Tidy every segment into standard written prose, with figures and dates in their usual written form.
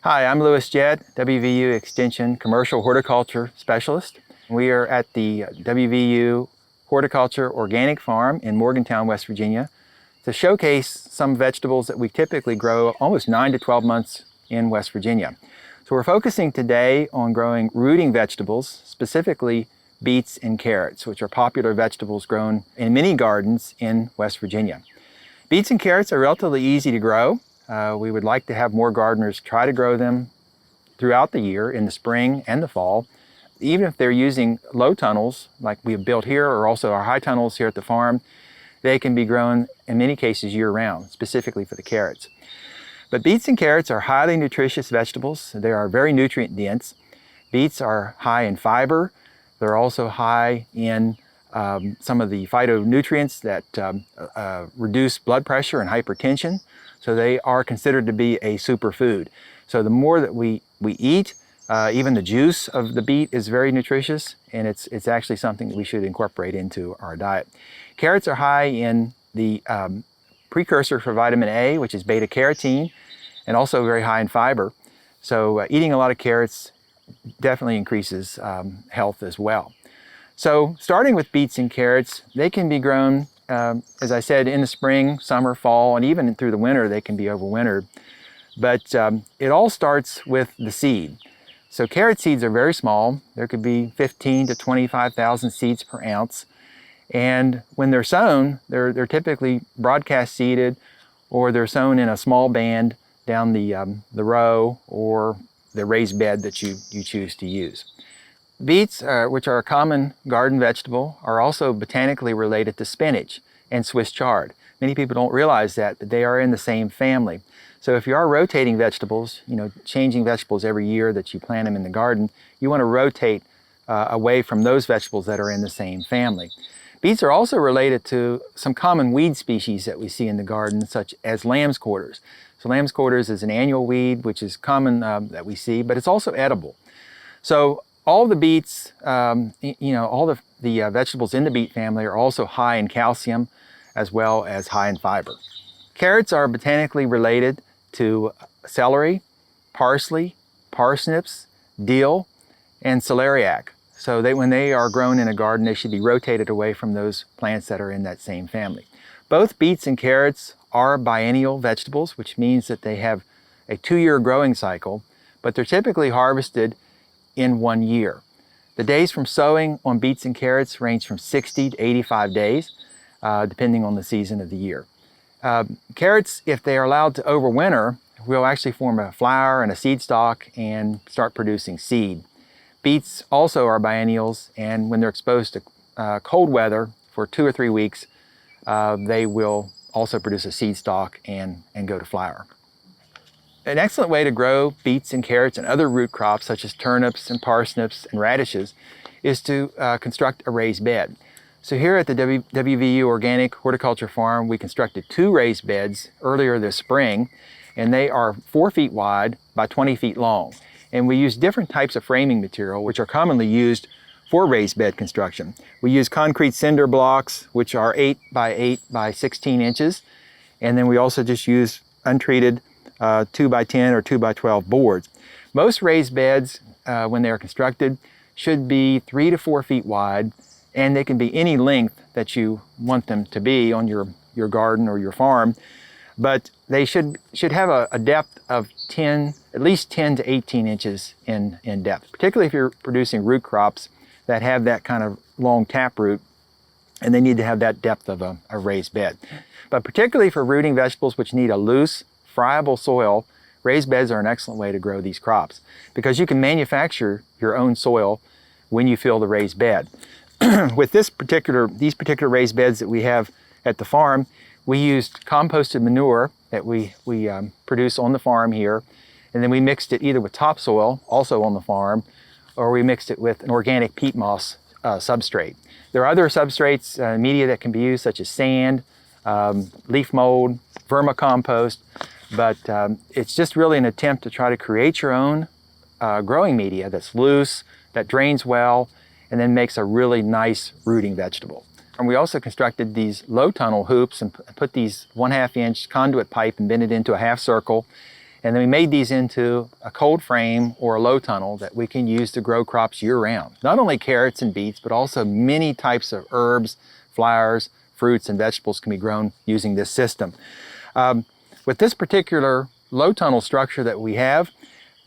Hi, I'm Louis Jett, WVU Extension Commercial Horticulture Specialist. We are at the WVU Horticulture Organic Farm in Morgantown, West Virginia, to showcase some vegetables that we typically grow almost 9 to 12 months in West Virginia. So we're focusing today on growing rooting vegetables, specifically beets and carrots, which are popular vegetables grown in many gardens in West Virginia. Beets and carrots are relatively easy to grow. We would like to have more gardeners try to grow them throughout the year in the spring and the fall. Even if they're using low tunnels like we have built here, or also our high tunnels here at the farm, they can be grown in many cases year-round, specifically for the carrots. But beets and carrots are highly nutritious vegetables. They are very nutrient dense. Beets are high in fiber. They're also high in some of the phytonutrients that reduce blood pressure and hypertension. So they are considered to be a superfood. So the more that we eat, even the juice of the beet is very nutritious, and it's actually something that we should incorporate into our diet. Carrots are high in the precursor for vitamin A, which is beta carotene, and also very high in fiber. So eating a lot of carrots definitely increases health as well. So starting with beets and carrots, they can be grown, as I said, in the spring, summer, fall, and even through the winter they can be overwintered. But it all starts with the seed. So carrot seeds are very small. There could be 15 to 25,000 seeds per ounce. And when they're sown, they're typically broadcast seeded, or they're sown in a small band down the row or the raised bed that you choose to use. Beets, which are a common garden vegetable, are also botanically related to spinach and Swiss chard. Many people don't realize that, but they are in the same family. So if you are rotating vegetables, changing vegetables every year that you plant them in the garden, you want to rotate away from those vegetables that are in the same family. Beets are also related to some common weed species that we see in the garden, such as lamb's quarters. So lamb's quarters is an annual weed, which is common that we see, but it's also edible. So all the beets, all the vegetables in the beet family are also high in calcium as well as high in fiber. Carrots are botanically related to celery, parsley, parsnips, dill, and celeriac. So when they are grown in a garden, they should be rotated away from those plants that are in that same family. Both beets and carrots are biennial vegetables, which means that they have a 2-year growing cycle, but they're typically harvested in 1 year. The days from sowing on beets and carrots range from 60 to 85 days, depending on the season of the year. Carrots, if they are allowed to overwinter, will actually form a flower and a seed stalk and start producing seed. Beets also are biennials, and when they're exposed to cold weather for 2 or 3 weeks, they will also produce a seed stalk and go to flower. An excellent way to grow beets and carrots and other root crops such as turnips and parsnips and radishes is to construct a raised bed. So here at the WVU Organic Horticulture Farm, we constructed 2 raised beds earlier this spring, and they are 4 feet wide by 20 feet long. And we use different types of framing material, which are commonly used for raised bed construction. We use concrete cinder blocks, which are 8 by 8 by 16 inches. And then we also just use untreated 2 by 10 or 2 by 12 boards. Most raised beds, when they are constructed, should be 3 to 4 feet wide, and they can be any length that you want them to be on your garden or your farm. But they should have a depth of at least 10 to 18 inches in depth, particularly if you're producing root crops that have that kind of long taproot, and they need to have that depth of a raised bed. But particularly for rooting vegetables which need a loose, friable soil, raised beds are an excellent way to grow these crops, because you can manufacture your own soil when you fill the raised bed. With these particular raised beds that we have at the farm, we used composted manure that we produce on the farm here, and then we mixed it either with topsoil, also on the farm, or we mixed it with an organic peat moss substrate. There are other substrates, media that can be used, such as sand, leaf mold, vermicompost, but it's just really an attempt to try to create your own growing media that's loose, that drains well, and then makes a really nice rooting vegetable. And we also constructed these low tunnel hoops and put these 1/2 inch conduit pipe and bent it into a half circle. And then we made these into a cold frame or a low tunnel that we can use to grow crops year-round. Not only carrots and beets, but also many types of herbs, flowers, fruits, and vegetables can be grown using this system. With this particular low tunnel structure that we have,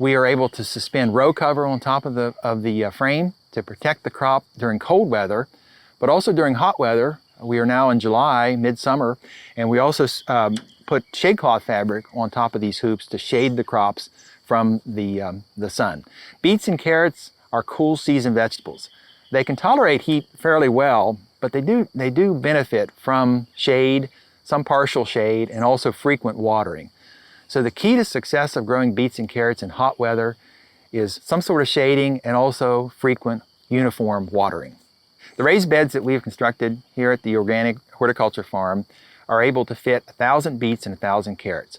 we are able to suspend row cover on top of the frame to protect the crop during cold weather, but also during hot weather. We are now in July, midsummer, and we also put shade cloth fabric on top of these hoops to shade the crops from the sun. Beets and carrots are cool season vegetables. They can tolerate heat fairly well, but they do benefit from shade, some partial shade, and also frequent watering. So the key to success of growing beets and carrots in hot weather is some sort of shading and also frequent uniform watering. The raised beds that we've constructed here at the Organic Horticulture Farm are able to fit 1,000 beets and 1,000 carrots.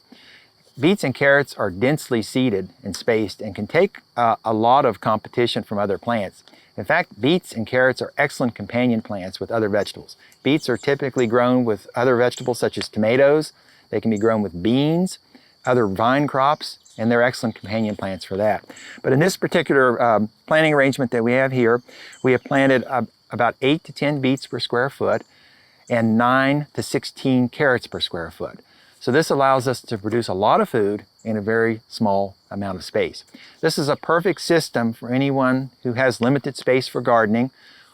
Beets and carrots are densely seeded and spaced and can take a lot of competition from other plants. In fact, beets and carrots are excellent companion plants with other vegetables. Beets are typically grown with other vegetables such as tomatoes. They can be grown with beans, other vine crops, and they're excellent companion plants for that. But in this particular planting arrangement that we have here, we have planted about 8 to 10 beets per square foot and 9 to 16 carrots per square foot. So this allows us to produce a lot of food in a very small amount of space. This is a perfect system for anyone who has limited space for gardening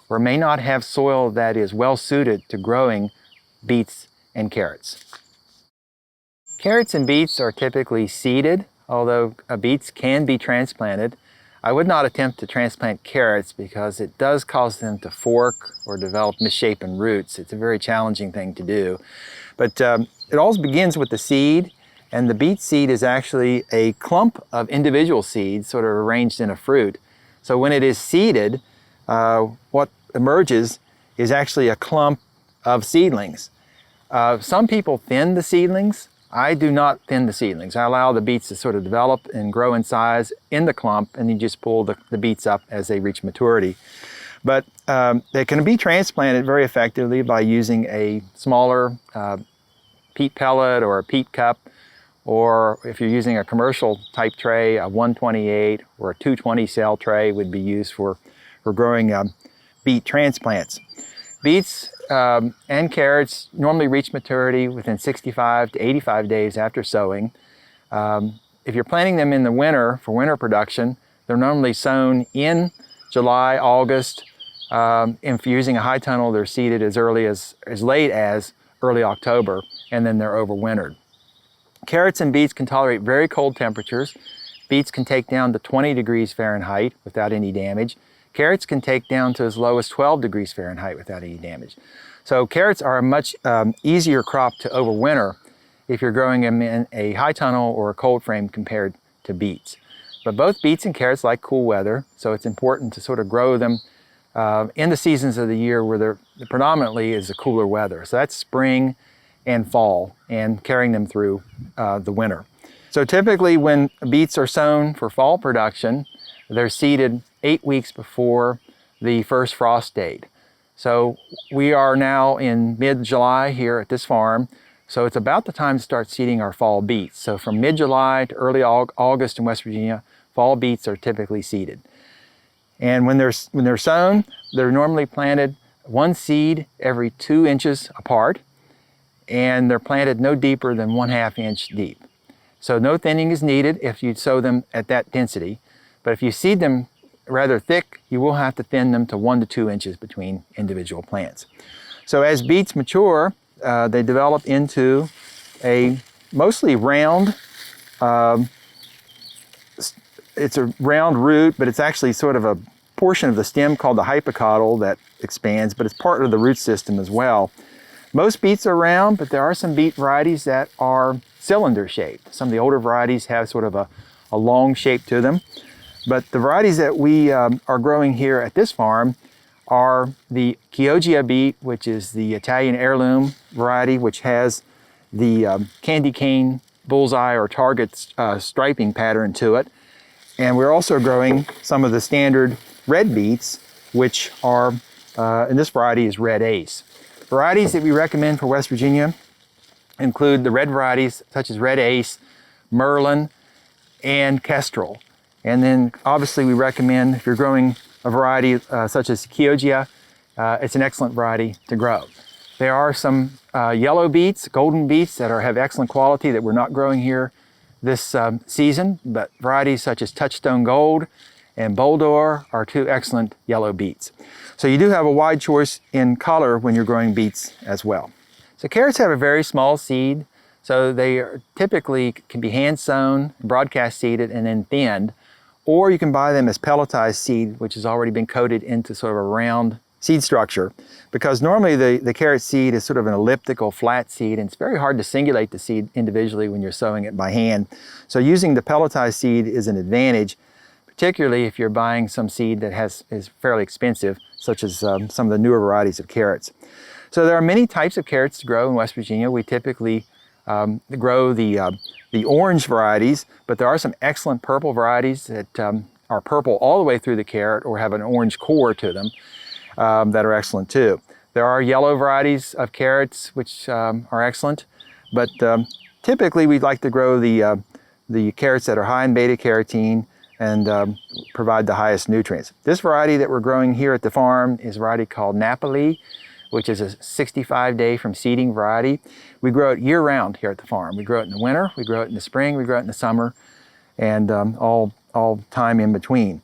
or may not have soil that is well suited to growing beets and carrots. Carrots and beets are typically seeded, although beets can be transplanted. I would not attempt to transplant carrots because it does cause them to fork or develop misshapen roots. It's a very challenging thing to do. But it all begins with the seed, and the beet seed is actually a clump of individual seeds sort of arranged in a fruit. So when it is seeded, what emerges is actually a clump of seedlings. Some people thin the seedlings. I do not thin the seedlings. I allow the beets to sort of develop and grow in size in the clump, and you just pull the beets up as they reach maturity. But they can be transplanted very effectively by using a smaller peat pellet or a peat cup, or if you're using a commercial type tray, a 128 or a 220 cell tray would be used for growing beet transplants. Beets and carrots normally reach maturity within 65 to 85 days after sowing. If you're planting them in the winter for winter production, they're normally sown in July, August. If you're using a high tunnel, they're seeded as late as early October, and then they're overwintered. Carrots and beets can tolerate very cold temperatures. Beets can take down to 20 degrees Fahrenheit without any damage. Carrots can take down to as low as 12 degrees Fahrenheit without any damage. So carrots are a much easier crop to overwinter if you're growing them in a high tunnel or a cold frame compared to beets. But both beets and carrots like cool weather, so it's important to sort of grow them in the seasons of the year where there predominantly is the cooler weather. So that's spring and fall, and carrying them through the winter. So typically when beets are sown for fall production, they're seeded 8 weeks before the first frost date. So we are now in mid-July here at this farm, so it's about the time to start seeding our fall beets. So from mid-July to early August in West Virginia, fall beets are typically seeded. And when they're sown, they're normally planted one seed every 2 inches apart, and they're planted no deeper than 1/2 inch deep. So no thinning is needed if you sow them at that density, but if you seed them rather thick, you will have to thin them to 1 to 2 inches between individual plants. So as beets mature, they develop into a mostly round, it's a round root, but it's actually sort of a portion of the stem called the hypocotyl that expands, but it's part of the root system as well. Most beets are round, but there are some beet varieties that are cylinder shaped. Some of the older varieties have sort of a long shape to them. But the varieties that we are growing here at this farm are the Chioggia beet, which is the Italian heirloom variety, which has the candy cane bullseye or target striping pattern to it. And we're also growing some of the standard red beets, which are, and this variety is Red Ace. Varieties that we recommend for West Virginia include the red varieties such as Red Ace, Merlin, and kestrel. And then obviously we recommend, if you're growing a variety such as Chioggia, it's an excellent variety to grow. There are some yellow beets, golden beets that have excellent quality that we're not growing here this season, but varieties such as Touchstone Gold and Boldor are two excellent yellow beets. So you do have a wide choice in color when you're growing beets as well. So carrots have a very small seed, so they typically can be hand sown, broadcast seeded, and then thinned, or you can buy them as pelletized seed, which has already been coated into sort of a round seed structure, because normally the carrot seed is sort of an elliptical flat seed, and it's very hard to singulate the seed individually when you're sowing it by hand. So using the pelletized seed is an advantage, particularly if you're buying some seed that is fairly expensive, such as some of the newer varieties of carrots. So there are many types of carrots to grow in West Virginia. We typically grow the orange varieties, but there are some excellent purple varieties that are purple all the way through the carrot or have an orange core to them that are excellent too. There are yellow varieties of carrots which are excellent, but typically we'd like to grow the carrots that are high in beta carotene and provide the highest nutrients. This variety that we're growing here at the farm is a variety called Napoli, which is a 65-day from seeding variety. We grow it year-round here at the farm. We grow it in the winter, we grow it in the spring, we grow it in the summer, and all time in between.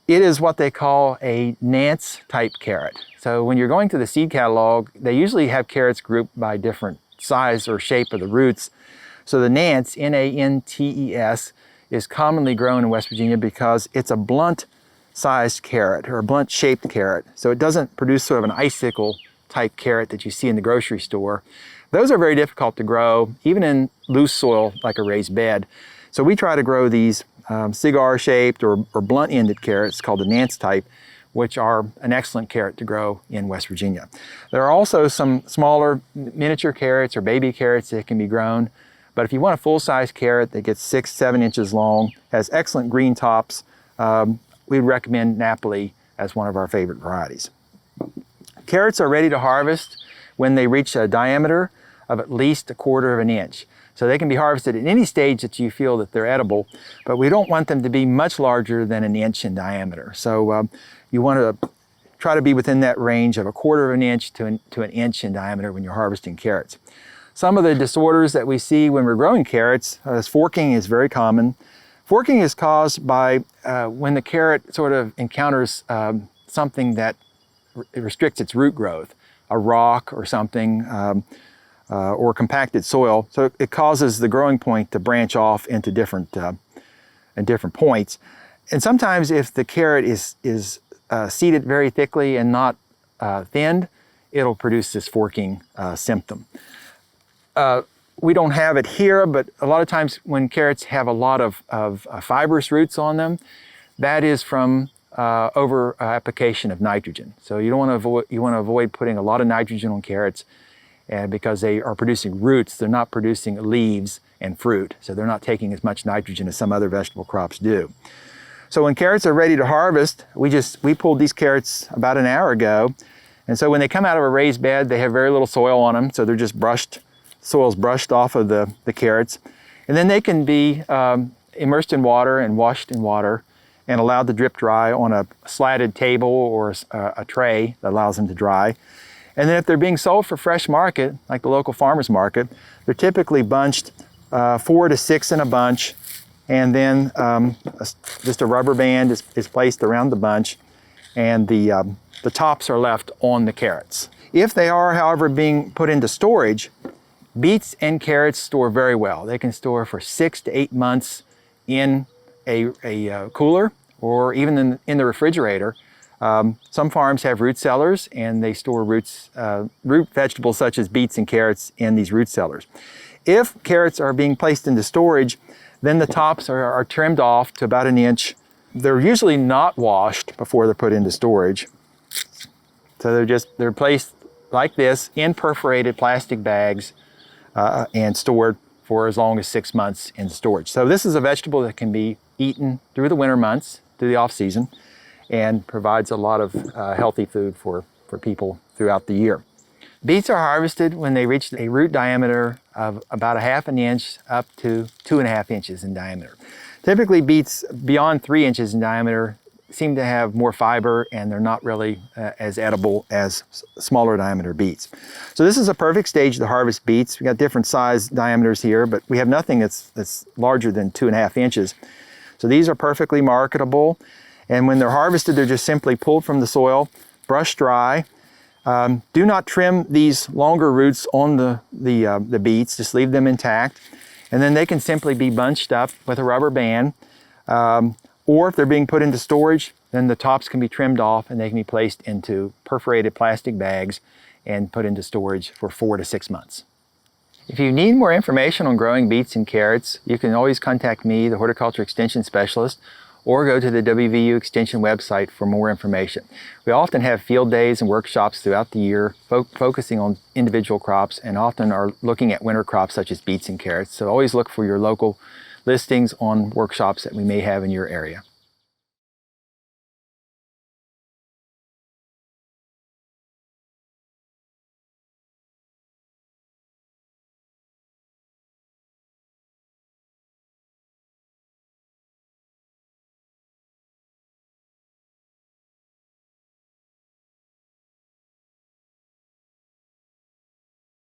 It is what they call a Nance type carrot. So when you're going to the seed catalog, they usually have carrots grouped by different size or shape of the roots. So the Nance, N-A-N-T-E-S, is commonly grown in West Virginia because it's a blunt-sized carrot or a blunt-shaped carrot. So it doesn't produce sort of an icicle type carrot that you see in the grocery store. Those are very difficult to grow, even in loose soil like a raised bed. So we try to grow these cigar-shaped or blunt-ended carrots called the Nance type, which are an excellent carrot to grow in West Virginia. There are also some smaller miniature carrots or baby carrots that can be grown, but if you want a full-size carrot that gets 6-7 inches long, has excellent green tops, we'd recommend Napoli as one of our favorite varieties. Carrots are ready to harvest when they reach a diameter of at least 1/4 of an inch. So they can be harvested at any stage that you feel that they're edible, but we don't want them to be much larger than an inch in diameter. So you want to try to be within that range of 1/4 of an inch to an inch in diameter when you're harvesting carrots. Some of the disorders that we see when we're growing carrots, forking is very common. Forking is caused by when the carrot sort of encounters something that restricts its root growth, a rock or something, or compacted soil. So it causes the growing point to branch off into different points. And sometimes if the carrot is seeded very thickly and not thinned, it'll produce this forking symptom. We don't have it here, but a lot of times when carrots have a lot of fibrous roots on them, that is from over application of nitrogen. So you want to avoid putting a lot of nitrogen on carrots because they are producing roots. They're not producing leaves and fruit. So they're not taking as much nitrogen as some other vegetable crops do. So when carrots are ready to harvest, we pulled these carrots about an hour ago. And so when they come out of a raised bed, they have very little soil on them. So they're just soil's brushed off of the carrots. And then they can be immersed in water and washed in water and allowed to drip dry on a slatted table or a tray that allows them to dry. And then if they're being sold for fresh market, like the local farmer's market, they're typically bunched 4 to 6 in a bunch, and then just a rubber band is placed around the bunch, and the tops are left on the carrots. If they are, however, being put into storage, beets and carrots store very well. They can store for 6 to 8 months in a cooler or even in the refrigerator. Some farms have root cellars and they store root vegetables such as beets and carrots in these root cellars. If carrots are being placed into storage, then the tops are trimmed off to about an inch. They're usually not washed before they're put into storage. So they're placed like this in perforated plastic bags and stored for as long as 6 months in storage. So this is a vegetable that can be eaten through the winter months, through the off season, and provides a lot of healthy food for people throughout the year. Beets are harvested when they reach a root diameter of about 1/2 inch up to 2.5 inches in diameter. Typically beets beyond 3 inches in diameter seem to have more fiber, and they're not really as edible as smaller diameter beets. So this is a perfect stage to harvest beets. We got different size diameters here, but we have nothing that's larger than 2.5 inches. So these are perfectly marketable, and when they're harvested, they're just simply pulled from the soil, brushed dry. Do not trim these longer roots on the beets, just leave them intact. And then they can simply be bunched up with a rubber band. Or if they're being put into storage, then the tops can be trimmed off and they can be placed into perforated plastic bags and put into storage for 4 to 6 months. If you need more information on growing beets and carrots, you can always contact me, the Horticulture Extension Specialist, or go to the WVU Extension website for more information. We often have field days and workshops throughout the year focusing on individual crops, and often are looking at winter crops such as beets and carrots. So always look for your local listings on workshops that we may have in your area.